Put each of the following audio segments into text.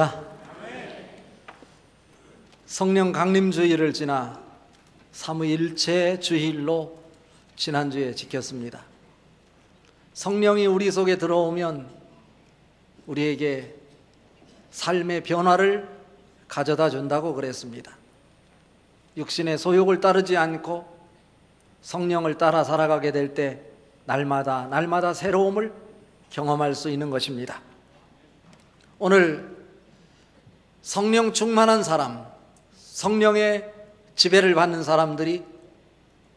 할렐루야. 성령 강림주일을 지나 삼위일체 주일로 지난주에 지켰습니다. 성령이 우리 속에 들어오면 우리에게 삶의 변화를 가져다 준다고 그랬습니다. 육신의 소욕을 따르지 않고 성령을 따라 살아가게 될 때 날마다 새로움을 경험할 수 있는 것입니다. 오늘 성령 충만한 사람, 성령의 지배를 받는 사람들이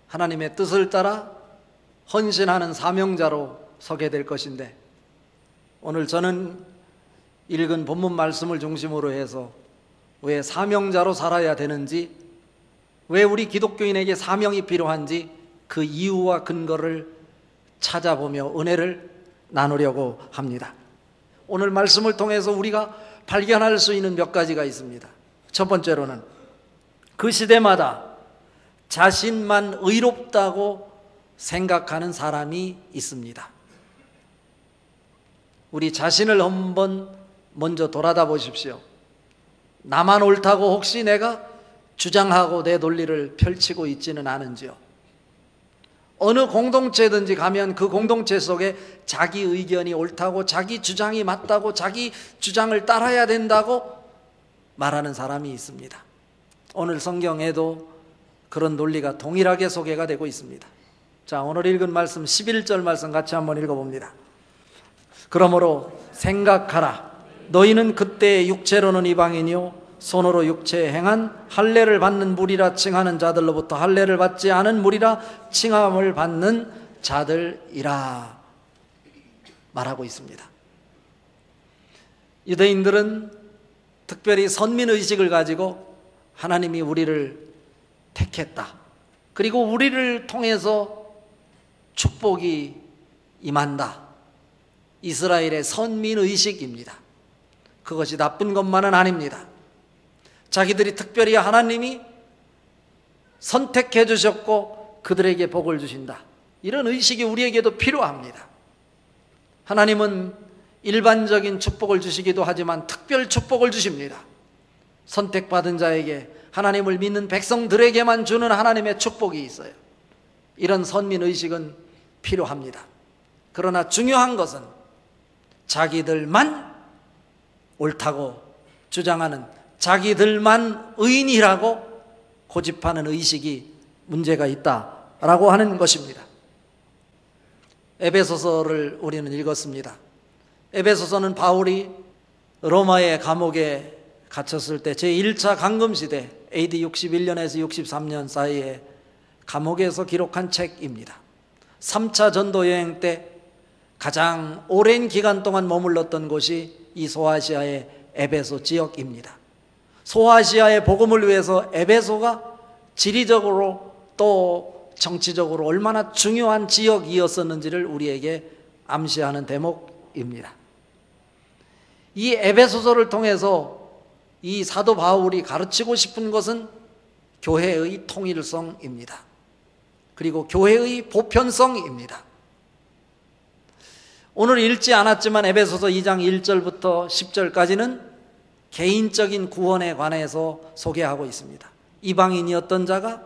하나님의 뜻을 따라 헌신하는 사명자로 서게 될 것인데, 오늘 저는 읽은 본문 말씀을 중심으로 해서 왜 사명자로 살아야 되는지, 왜 우리 기독교인에게 사명이 필요한지 그 이유와 근거를 찾아보며 은혜를 나누려고 합니다. 오늘 말씀을 통해서 우리가 발견할 수 있는 몇 가지가 있습니다. 첫 번째로는 그 시대마다 자신만 의롭다고 생각하는 사람이 있습니다. 우리 자신을 한번 먼저 돌아다 보십시오. 나만 옳다고 혹시 내가 주장하고 내 논리를 펼치고 있지는 않은지요? 어느 공동체든지 가면 그 공동체 속에 자기 의견이 옳다고, 자기 주장이 맞다고, 자기 주장을 따라야 된다고 말하는 사람이 있습니다. 오늘 성경에도 그런 논리가 동일하게 소개가 되고 있습니다. 자, 오늘 읽은 말씀 11절 말씀 같이 한번 읽어봅니다. 그러므로 생각하라. 너희는 그때 육체로는 이방인이요 손으로 육체에 행한 할례를 받는 무리라 칭하는 자들로부터 할례를 받지 않은 무리라 칭함을 받는 자들이라 말하고 있습니다. 유대인들은 특별히 선민의식을 가지고 하나님이 우리를 택했다, 그리고 우리를 통해서 축복이 임한다, 이스라엘의 선민의식입니다. 그것이 나쁜 것만은 아닙니다. 자기들이 특별히 하나님이 선택해 주셨고 그들에게 복을 주신다, 이런 의식이 우리에게도 필요합니다. 하나님은 일반적인 축복을 주시기도 하지만 특별 축복을 주십니다. 선택받은 자에게, 하나님을 믿는 백성들에게만 주는 하나님의 축복이 있어요. 이런 선민의식은 필요합니다. 그러나 중요한 것은 자기들만 옳다고 주장하는, 자기들만 의인이라고 고집하는 의식이 문제가 있다라고 하는 것입니다. 에베소서를 우리는 읽었습니다. 에베소서는 바울이 로마의 감옥에 갇혔을 때 제1차 강금시대 AD 61년에서 63년 사이에 감옥에서 기록한 책입니다. 3차 전도여행 때 가장 오랜 기간 동안 머물렀던 곳이 이 소아시아의 에베소 지역입니다. 소아시아의 복음을 위해서 에베소가 지리적으로 또 정치적으로 얼마나 중요한 지역이었었는지를 우리에게 암시하는 대목입니다. 이 에베소서를 통해서 이 사도 바울이 가르치고 싶은 것은 교회의 통일성입니다. 그리고 교회의 보편성입니다. 오늘 읽지 않았지만 에베소서 2장 1절부터 10절까지는 개인적인 구원에 관해서 소개하고 있습니다. 이방인이었던 자가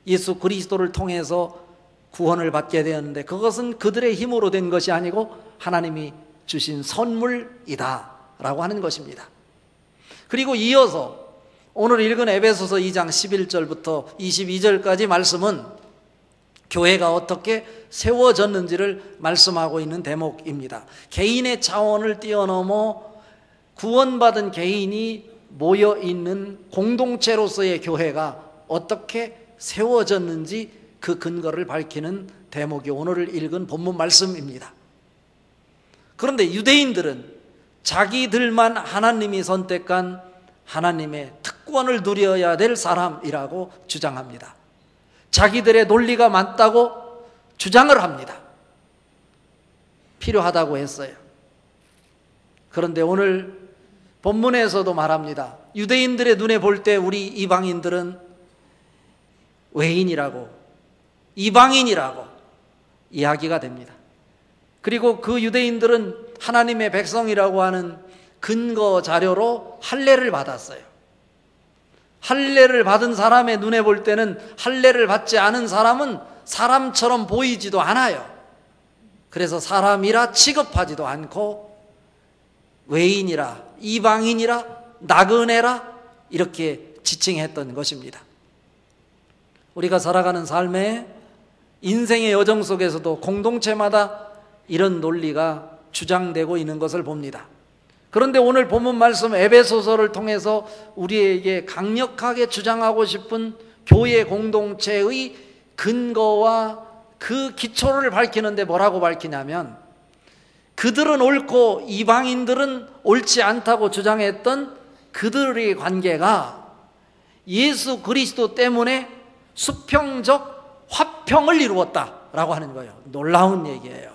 예수 그리스도를 통해서 구원을 받게 되었는데, 그것은 그들의 힘으로 된 것이 아니고 하나님이 주신 선물이다 라고 하는 것입니다. 그리고 이어서 오늘 읽은 에베소서 2장 11절부터 22절까지 말씀은 교회가 어떻게 세워졌는지를 말씀하고 있는 대목입니다. 개인의 차원을 뛰어넘어 구원받은 개인이 모여있는 공동체로서의 교회가 어떻게 세워졌는지 그 근거를 밝히는 대목이 오늘 읽은 본문 말씀입니다. 그런데 유대인들은 자기들만 하나님이 선택한 하나님의 특권을 누려야 될 사람이라고 주장합니다. 자기들의 논리가 맞다고 주장을 합니다. 필요하다고 했어요. 그런데 오늘 본문에서도 말합니다. 유대인들의 눈에 볼 때 우리 이방인들은 외인이라고, 이방인이라고 이야기가 됩니다. 그리고 그 유대인들은 하나님의 백성이라고 하는 근거 자료로 할례를 받았어요. 할례를 받은 사람의 눈에 볼 때는 할례를 받지 않은 사람은 사람처럼 보이지도 않아요. 그래서 사람이라 취급하지도 않고 외인이라, 이방인이라, 나그네라 이렇게 지칭했던 것입니다. 우리가 살아가는 삶에 인생의 여정 속에서도 공동체마다 이런 논리가 주장되고 있는 것을 봅니다. 그런데 오늘 본문 말씀 에베소서를 통해서 우리에게 강력하게 주장하고 싶은 교회 공동체의 근거와 그 기초를 밝히는데 뭐라고 밝히냐면, 그들은 옳고 이방인들은 옳지 않다고 주장했던 그들의 관계가 예수 그리스도 때문에 수평적 화평을 이루었다라고 하는 거예요. 놀라운 얘기예요.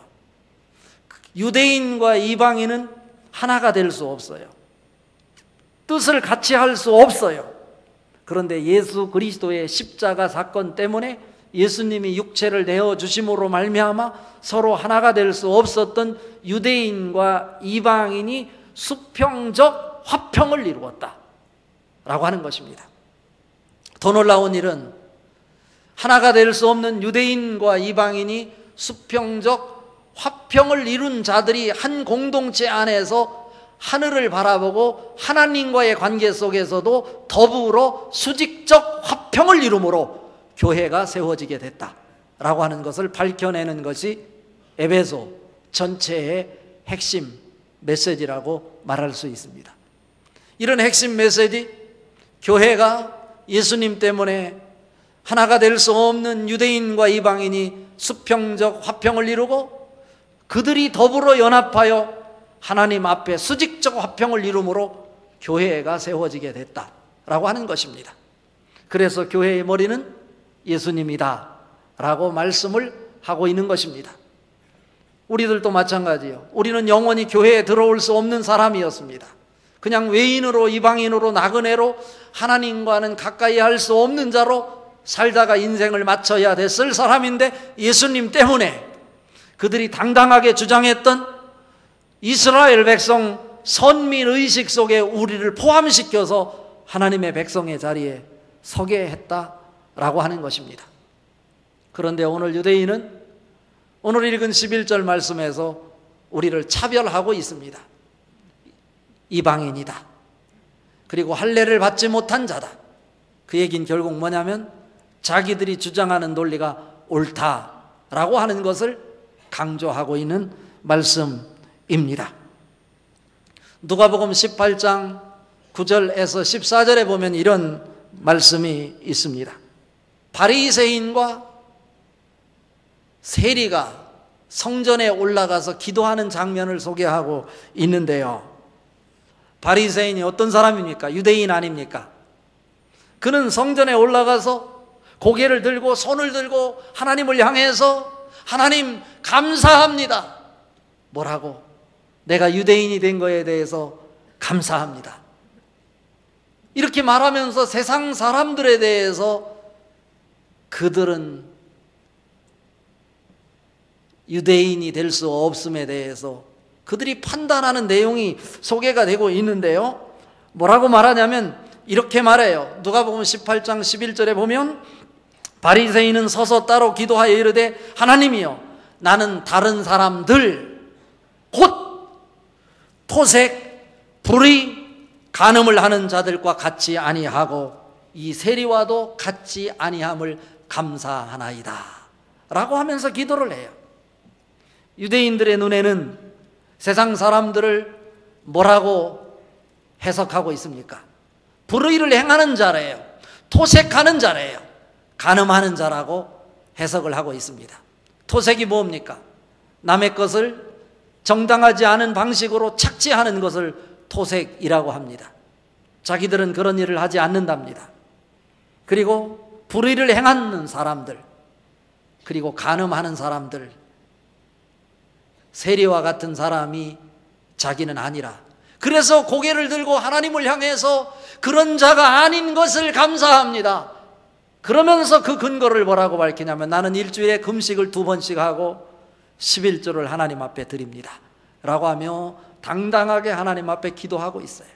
유대인과 이방인은 하나가 될 수 없어요. 뜻을 같이 할 수 없어요. 그런데 예수 그리스도의 십자가 사건 때문에 예수님이 육체를 내어주심으로 말미암아 서로 하나가 될 수 없었던 유대인과 이방인이 수평적 화평을 이루었다라고 하는 것입니다. 더 놀라운 일은 하나가 될 수 없는 유대인과 이방인이 수평적 화평을 이룬 자들이 한 공동체 안에서 하늘을 바라보고 하나님과의 관계 속에서도 더불어 수직적 화평을 이루므로 교회가 세워지게 됐다라고 하는 것을 밝혀내는 것이 에베소 전체의 핵심 메시지라고 말할 수 있습니다. 이런 핵심 메시지, 교회가 예수님 때문에 하나가 될 수 없는 유대인과 이방인이 수평적 화평을 이루고 그들이 더불어 연합하여 하나님 앞에 수직적 화평을 이루므로 교회가 세워지게 됐다라고 하는 것입니다. 그래서 교회의 머리는 예수님이다 라고 말씀을 하고 있는 것입니다. 우리들도 마찬가지예요. 우리는 영원히 교회에 들어올 수 없는 사람이었습니다. 그냥 외인으로, 이방인으로, 나그네로 하나님과는 가까이 할 수 없는 자로 살다가 인생을 마쳐야 됐을 사람인데, 예수님 때문에 그들이 당당하게 주장했던 이스라엘 백성 선민의식 속에 우리를 포함시켜서 하나님의 백성의 자리에 서게 했다라고 하는 것입니다. 그런데 오늘 유대인은 오늘 읽은 11절 말씀에서 우리를 차별하고 있습니다. 이방인이다. 그리고 할례를 받지 못한 자다. 그 얘기는 결국 뭐냐면 자기들이 주장하는 논리가 옳다라고 하는 것을 강조하고 있는 말씀입니다. 누가복음 18장 9절에서 14절에 보면 이런 말씀이 있습니다. 바리새인과 세리가 성전에 올라가서 기도하는 장면을 소개하고 있는데요. 바리새인이 어떤 사람입니까? 유대인 아닙니까? 그는 성전에 올라가서 고개를 들고 손을 들고 하나님을 향해서 하나님 감사합니다. 뭐라고? 내가 유대인이 된 거에 대해서 감사합니다. 이렇게 말하면서 세상 사람들에 대해서 그들은 유대인이 될 수 없음에 대해서 그들이 판단하는 내용이 소개가 되고 있는데요. 뭐라고 말하냐면 이렇게 말해요. 누가복음 18장 11절에 보면 바리새인은 서서 따로 기도하여 이르되 하나님이여, 나는 다른 사람들 곧 토색, 불의, 간음을 하는 자들과 같이 아니하고 이 세리와도 같이 아니함을 감사하나이다 라고 하면서 기도를 해요. 유대인들의 눈에는 세상 사람들을 뭐라고 해석하고 있습니까? 불의를 행하는 자래요. 토색하는 자래요. 간음하는 자라고 해석을 하고 있습니다. 토색이 뭡니까? 남의 것을 정당하지 않은 방식으로 착취하는 것을 토색이라고 합니다. 자기들은 그런 일을 하지 않는답니다. 그리고 불의를 행하는 사람들, 그리고 간음하는 사람들, 세리와 같은 사람이 자기는 아니라, 그래서 고개를 들고 하나님을 향해서 그런 자가 아닌 것을 감사합니다. 그러면서 그 근거를 뭐라고 밝히냐면 나는 일주일에 금식을 2번씩 하고 11조를 하나님 앞에 드립니다 라고 하며 당당하게 하나님 앞에 기도하고 있어요.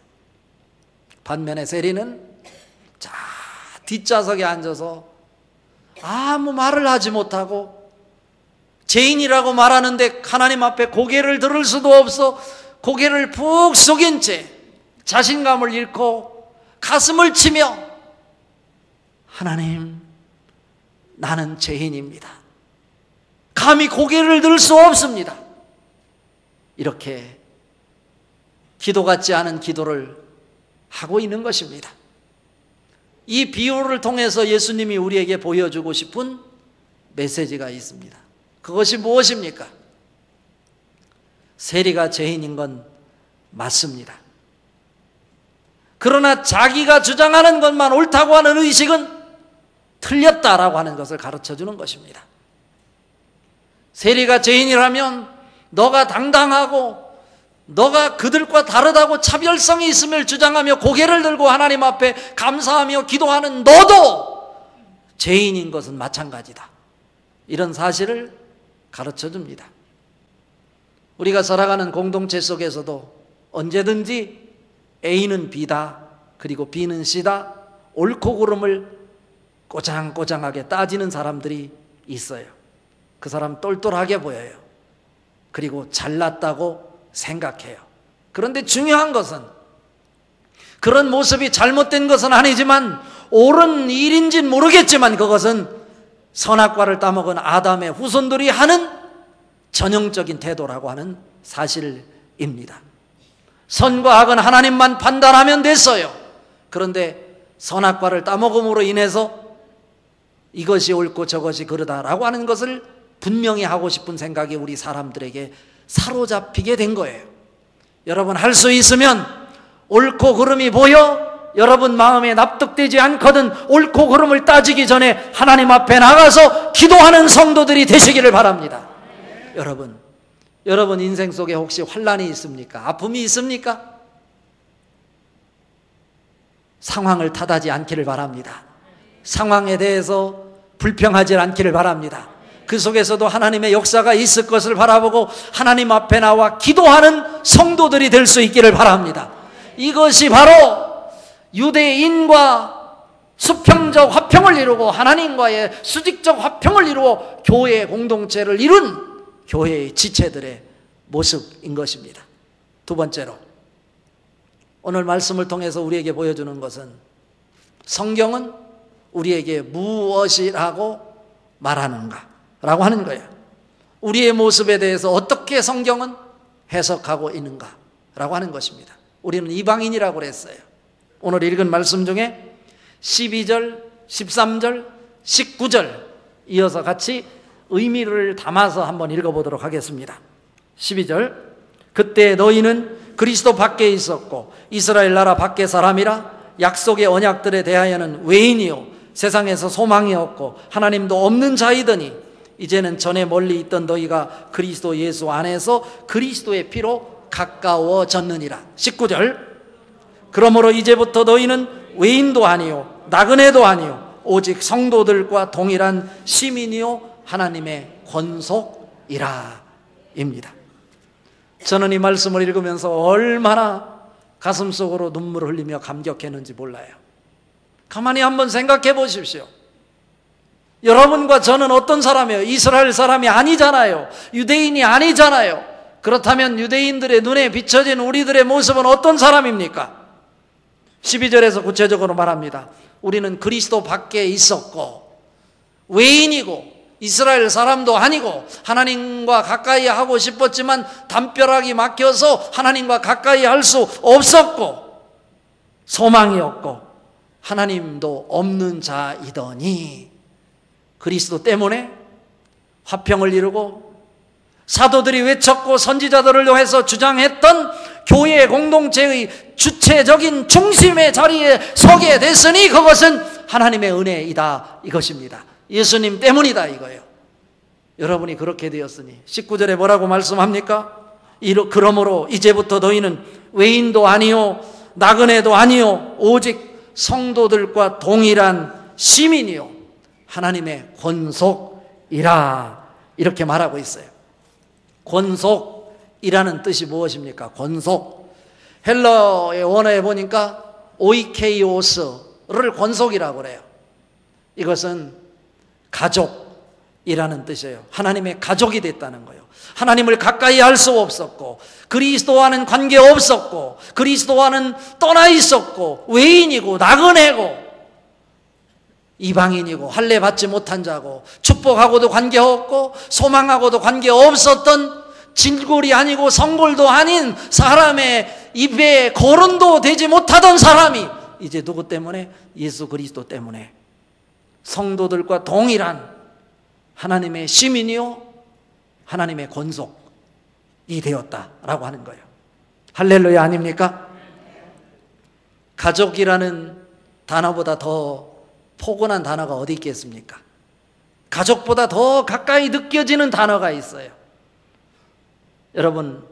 반면에 세리는 자 뒷좌석에 앉아서 아무 말을 하지 못하고 죄인이라고 말하는데 하나님 앞에 고개를 들을 수도 없어 고개를 푹 숙인 채 자신감을 잃고 가슴을 치며 하나님, 나는 죄인입니다. 감히 고개를 들 수 없습니다. 이렇게 기도 같지 않은 기도를 하고 있는 것입니다. 이 비유를 통해서 예수님이 우리에게 보여주고 싶은 메시지가 있습니다. 그것이 무엇입니까? 세리가 죄인인 건 맞습니다. 그러나 자기가 주장하는 것만 옳다고 하는 의식은 틀렸다라고 하는 것을 가르쳐주는 것입니다. 세리가 죄인이라면 너가 당당하고 너가 그들과 다르다고 차별성이 있음을 주장하며 고개를 들고 하나님 앞에 감사하며 기도하는 너도 죄인인 것은 마찬가지다. 이런 사실을 가르쳐줍니다. 우리가 살아가는 공동체 속에서도 언제든지 A는 B다, 그리고 B는 C다, 옳고 그름을 꼬장꼬장하게 따지는 사람들이 있어요. 그 사람 똘똘하게 보여요. 그리고 잘났다고 생각해요. 그런데 중요한 것은 그런 모습이 잘못된 것은 아니지만 옳은 일인지는 모르겠지만 그것은 선악과를 따먹은 아담의 후손들이 하는 전형적인 태도라고 하는 사실입니다. 선과 악은 하나님만 판단하면 됐어요. 그런데 선악과를 따먹음으로 인해서 이것이 옳고 저것이 그러다라고 하는 것을 분명히 하고 싶은 생각이 우리 사람들에게 사로잡히게 된 거예요. 여러분 할 수 있으면 옳고 그름이 보여 여러분 마음에 납득되지 않거든 옳고 그름을 따지기 전에 하나님 앞에 나가서 기도하는 성도들이 되시기를 바랍니다. 여러분 인생 속에 혹시 환난이 있습니까? 아픔이 있습니까? 상황을 탓하지 않기를 바랍니다. 상황에 대해서 불평하지 않기를 바랍니다. 그 속에서도 하나님의 역사가 있을 것을 바라보고 하나님 앞에 나와 기도하는 성도들이 될 수 있기를 바랍니다. 이것이 바로 유대인과 수평적 화평을 이루고 하나님과의 수직적 화평을 이루어 교회의 공동체를 이룬 교회의 지체들의 모습인 것입니다. 두 번째로 오늘 말씀을 통해서 우리에게 보여주는 것은 성경은 우리에게 무엇이라고 말하는가 라고 하는 거예요. 우리의 모습에 대해서 어떻게 성경은 해석하고 있는가 라고 하는 것입니다. 우리는 이방인이라고 그랬어요. 오늘 읽은 말씀 중에 12절, 13절, 19절 이어서 같이 의미를 담아서 한번 읽어보도록 하겠습니다. 12절 그때 너희는 그리스도 밖에 있었고 이스라엘 나라 밖의 사람이라 약속의 언약들에 대하여는 외인이요 세상에서 소망이 없고 하나님도 없는 자이더니 이제는 전에 멀리 있던 너희가 그리스도 예수 안에서 그리스도의 피로 가까워졌느니라. 19절 그러므로 이제부터 너희는 외인도 아니요 나그네도 아니요 오직 성도들과 동일한 시민이요 하나님의 권속이라 입니다. 저는 이 말씀을 읽으면서 얼마나 가슴속으로 눈물을 흘리며 감격했는지 몰라요. 가만히 한번 생각해 보십시오. 여러분과 저는 어떤 사람이에요? 이스라엘 사람이 아니잖아요. 유대인이 아니잖아요. 그렇다면 유대인들의 눈에 비춰진 우리들의 모습은 어떤 사람입니까? 12절에서 구체적으로 말합니다. 우리는 그리스도 밖에 있었고 외인이고 이스라엘 사람도 아니고 하나님과 가까이 하고 싶었지만 담벼락이 막혀서 하나님과 가까이 할 수 없었고 소망이 없고 하나님도 없는 자이더니 그리스도 때문에 화평을 이루고 사도들이 외쳤고 선지자들을 통해서 주장했던 교회 공동체의 주체적인 중심의 자리에 서게 됐으니 그것은 하나님의 은혜이다 이것입니다. 예수님 때문이다 이거예요. 여러분이 그렇게 되었으니 19절에 뭐라고 말씀합니까? 그러므로 이제부터 너희는 외인도 아니요 나그네도 아니요 오직 성도들과 동일한 시민이요 하나님의 권속이라 이렇게 말하고 있어요. 권속 이라는 뜻이 무엇입니까? 권속. 헬러의 원어에 보니까 오이케이오스를 권속이라고 그래요. 이것은 가족이라는 뜻이에요. 하나님의 가족이 됐다는 거예요. 하나님을 가까이 할 수 없었고, 그리스도와는 관계 없었고, 그리스도와는 떠나 있었고, 외인이고 나그네고 이방인이고 할례 받지 못한 자고 축복하고도 관계없고 소망하고도 관계없었던 진골이 아니고 성골도 아닌 사람의 입에 거론도 되지 못하던 사람이 이제 누구 때문에? 예수 그리스도 때문에 성도들과 동일한 하나님의 시민이요 하나님의 권속이 되었다라고 하는 거예요. 할렐루야 아닙니까? 가족이라는 단어보다 더 포근한 단어가 어디 있겠습니까? 가족보다 더 가까이 느껴지는 단어가 있어요. 여러분,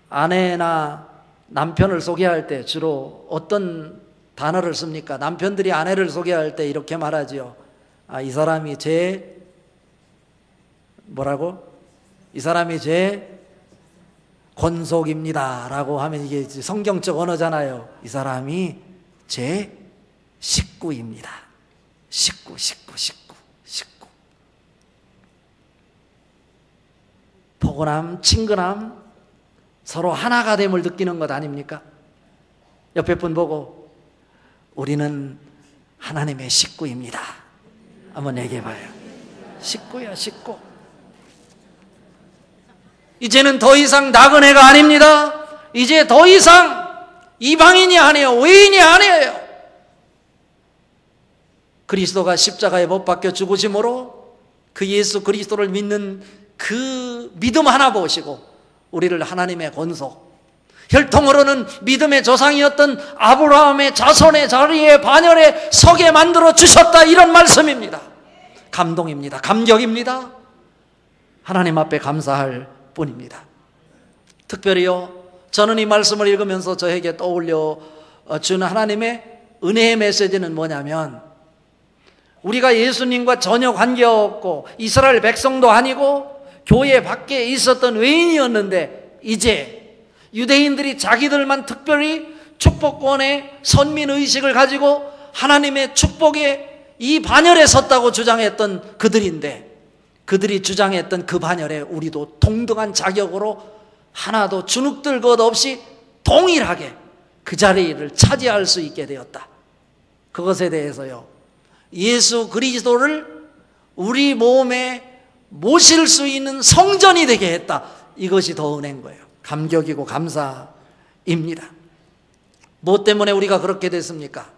아내나 남편을 소개할 때 주로 어떤 단어를 씁니까? 남편들이 아내를 소개할 때 이렇게 말하지요. 이 사람이 제 뭐라고? 이 사람이 제 권속입니다 라고 하면 이게 성경적 언어잖아요. 이 사람이 제 식구입니다. 식구. 포근함, 친근함, 서로 하나가 됨을 느끼는 것 아닙니까? 옆에 분 보고 우리는 하나님의 식구입니다 한번 얘기해봐요. 식구야, 식구. 이제는 더 이상 나그네가 아닙니다. 이제 더 이상 이방인이 아니에요. 외인이 아니에요. 그리스도가 십자가에 못 박혀 죽으심으로 그 예수 그리스도를 믿는 그 믿음 하나 보시고 우리를 하나님의 권속, 혈통으로는 믿음의 조상이었던 아브라함의 자손의 자리에 반열에 서게 만들어 주셨다, 이런 말씀입니다. 감동입니다. 감격입니다. 하나님 앞에 감사할 뿐입니다. 특별히요, 저는 이 말씀을 읽으면서 저에게 떠올려 주는 하나님의 은혜의 메시지는 뭐냐면, 우리가 예수님과 전혀 관계없고 이스라엘 백성도 아니고 교회 밖에 있었던 외인이었는데, 이제 유대인들이 자기들만 특별히 축복권의 선민의식을 가지고 하나님의 축복에 이 반열에 섰다고 주장했던 그들인데, 그들이 주장했던 그 반열에 우리도 동등한 자격으로 하나도 주눅들 것 없이 동일하게 그 자리를 차지할 수 있게 되었다. 그것에 대해서요, 예수 그리스도를 우리 몸에 모실 수 있는 성전이 되게 했다. 이것이 더 은혜인 거예요. 감격이고 감사입니다. 무엇 때문에 우리가 그렇게 됐습니까?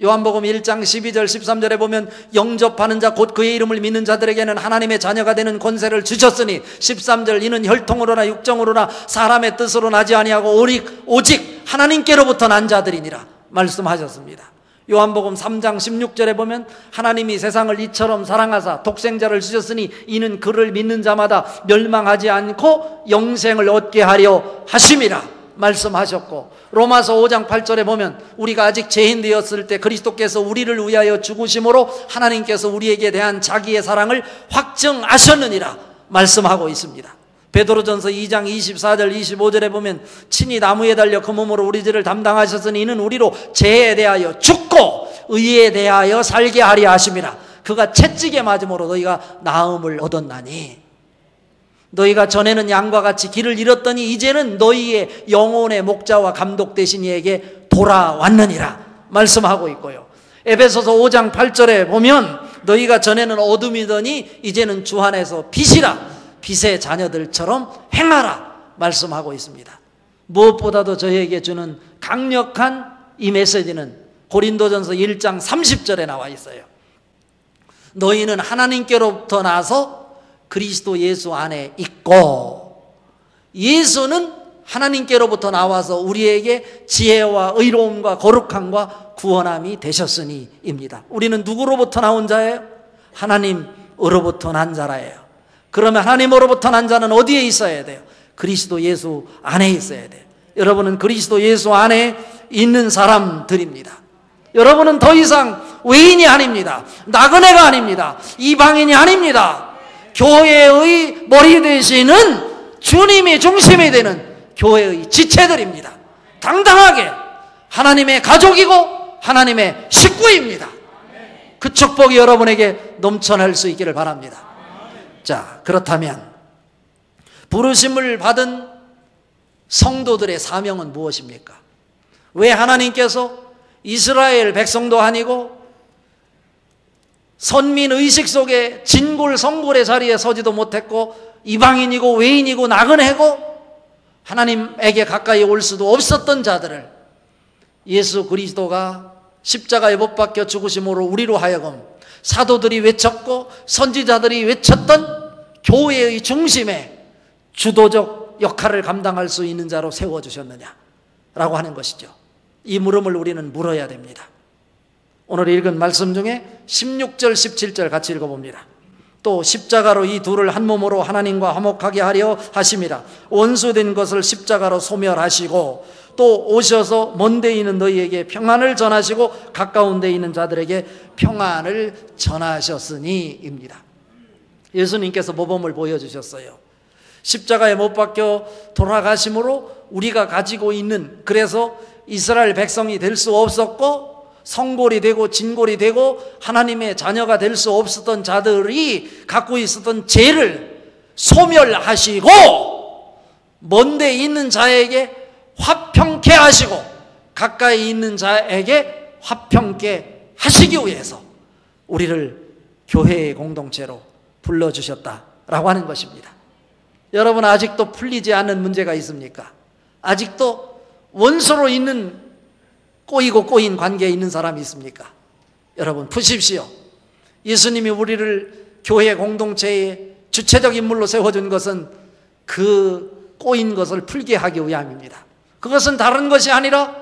요한복음 1장 12절 13절에 보면, 영접하는 자 곧 그의 이름을 믿는 자들에게는 하나님의 자녀가 되는 권세를 주셨으니, 13절, 이는 혈통으로나 육정으로나 사람의 뜻으로 나지 아니하고 오직 하나님께로부터 난 자들이니라 말씀하셨습니다. 요한복음 3장 16절에 보면, 하나님이 세상을 이처럼 사랑하사 독생자를 주셨으니 이는 그를 믿는 자마다 멸망하지 않고 영생을 얻게 하려 하심이라 말씀하셨고, 로마서 5장 8절에 보면, 우리가 아직 죄인 되었을 때 그리스도께서 우리를 위하여 죽으심으로 하나님께서 우리에게 대한 자기의 사랑을 확증하셨느니라 말씀하고 있습니다. 베드로전서 2장 24절 25절에 보면, 친히 나무에 달려 그 몸으로 우리 죄를 담당하셨으니 이는 우리로 죄에 대하여 죽고 의에 대하여 살게 하려 하심이라. 그가 채찍에 맞음으로 너희가 나음을 얻었나니, 너희가 전에는 양과 같이 길을 잃었더니 이제는 너희의 영혼의 목자와 감독 되신 이에게 돌아왔느니라 말씀하고 있고요. 에베소서 5장 8절에 보면, 너희가 전에는 어둠이더니 이제는 주 안에서 빛이라, 빛의 자녀들처럼 행하라 말씀하고 있습니다. 무엇보다도 저희에게 주는 강력한 이 메시지는 고린도전서 1장 30절에 나와 있어요. 너희는 하나님께로부터 나서 그리스도 예수 안에 있고, 예수는 하나님께로부터 나와서 우리에게 지혜와 의로움과 거룩함과 구원함이 되셨으니입니다. 우리는 누구로부터 나온 자예요? 하나님으로부터 난 자라예요. 그러면 하나님으로부터 난 자는 어디에 있어야 돼요? 그리스도 예수 안에 있어야 돼요. 여러분은 그리스도 예수 안에 있는 사람들입니다. 여러분은 더 이상 외인이 아닙니다. 나그네가 아닙니다. 이방인이 아닙니다. 교회의 머리 되시는 주님이 중심이 되는 교회의 지체들입니다. 당당하게 하나님의 가족이고 하나님의 식구입니다. 그 축복이 여러분에게 넘쳐날 수 있기를 바랍니다. 자, 그렇다면 부르심을 받은 성도들의 사명은 무엇입니까? 왜 하나님께서 이스라엘 백성도 아니고 선민 의식 속에 진골성골의 자리에 서지도 못했고 이방인이고 외인이고 나그네고 하나님에게 가까이 올 수도 없었던 자들을 예수 그리스도가 십자가에 못 박혀 죽으심으로 우리로 하여금 사도들이 외쳤고 선지자들이 외쳤던 교회의 중심에 주도적 역할을 감당할 수 있는 자로 세워주셨느냐라고 하는 것이죠. 이 물음을 우리는 물어야 됩니다. 오늘 읽은 말씀 중에 16절 17절 같이 읽어봅니다. 또 십자가로 이 둘을 한 몸으로 하나님과 화목하게 하려 하심이라. 원수된 것을 십자가로 소멸하시고 또 오셔서 먼 데 있는 너희에게 평안을 전하시고 가까운 데 있는 자들에게 평안을 전하셨으니입니다. 예수님께서 모범을 보여주셨어요. 십자가에 못 박혀 돌아가심으로 우리가 가지고 있는, 그래서 이스라엘 백성이 될 수 없었고 성골이 되고 진골이 되고 하나님의 자녀가 될 수 없었던 자들이 갖고 있었던 죄를 소멸하시고 먼 데 있는 자에게 화평케 하시고 가까이 있는 자에게 화평케 하시기 위해서 우리를 교회의 공동체로 불러주셨다라고 하는 것입니다. 여러분, 아직도 풀리지 않는 문제가 있습니까? 아직도 원수로 있는 꼬이고 꼬인 관계에 있는 사람이 있습니까? 여러분, 푸십시오. 예수님이 우리를 교회 공동체의 주체적 인물로 세워준 것은 그 꼬인 것을 풀게 하기 위함입니다. 그것은 다른 것이 아니라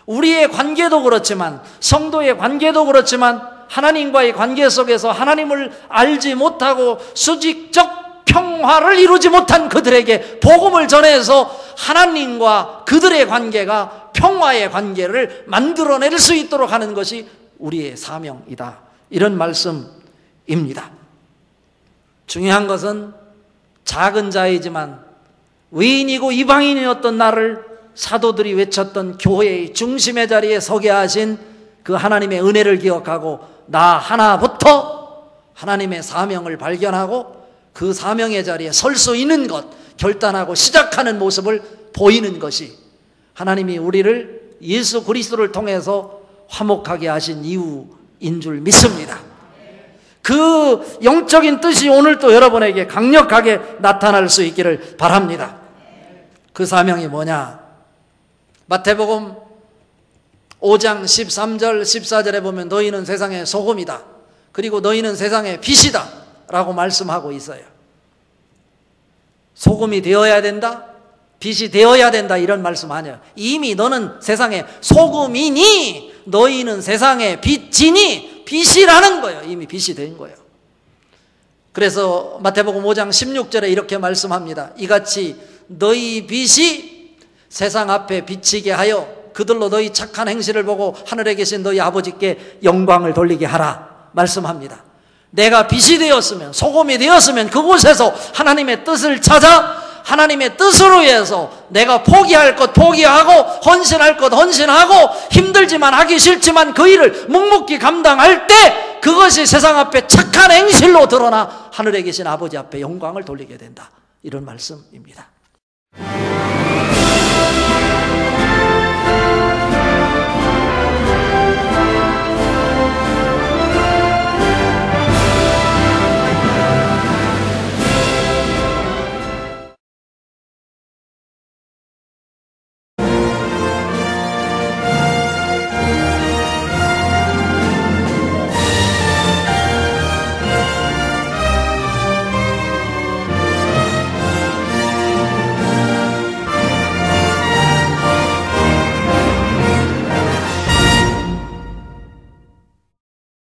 우리의 관계도 그렇지만 성도의 관계도 그렇지만 하나님과의 관계 속에서 하나님을 알지 못하고 수직적 평화를 이루지 못한 그들에게 복음을 전해서 하나님과 그들의 관계가 평화의 관계를 만들어낼 수 있도록 하는 것이 우리의 사명이다, 이런 말씀입니다. 중요한 것은 작은 자이지만 외인이고 이방인이었던 나를 사도들이 외쳤던 교회의 중심의 자리에 서게 하신 그 하나님의 은혜를 기억하고 나 하나부터 하나님의 사명을 발견하고 그 사명의 자리에 설 수 있는 것, 결단하고 시작하는 모습을 보이는 것이 하나님이 우리를 예수 그리스도를 통해서 화목하게 하신 이유인 줄 믿습니다. 그 영적인 뜻이 오늘 또 여러분에게 강력하게 나타날 수 있기를 바랍니다. 그 사명이 뭐냐? 마태복음 5장 13절 14절에 보면 너희는 세상의 소금이다, 그리고 너희는 세상의 빛이다 라고 말씀하고 있어요. 소금이 되어야 된다, 빛이 되어야 된다, 이런 말씀 아니에요. 이미 너는 세상의 소금이니 너희는 세상의 빛이니, 빛이라는 거예요. 이미 빛이 된 거예요. 그래서 마태복음 5장 16절에 이렇게 말씀합니다. 이같이 너희 빛이 세상 앞에 비치게 하여 그들로 너희 착한 행실을 보고 하늘에 계신 너희 아버지께 영광을 돌리게 하라 말씀합니다. 내가 빛이 되었으면, 소금이 되었으면 그곳에서 하나님의 뜻을 찾아 하나님의 뜻으로 위해서 내가 포기할 것 포기하고 헌신할 것 헌신하고 힘들지만 하기 싫지만 그 일을 묵묵히 감당할 때 그것이 세상 앞에 착한 행실로 드러나 하늘에 계신 아버지 앞에 영광을 돌리게 된다, 이런 말씀입니다.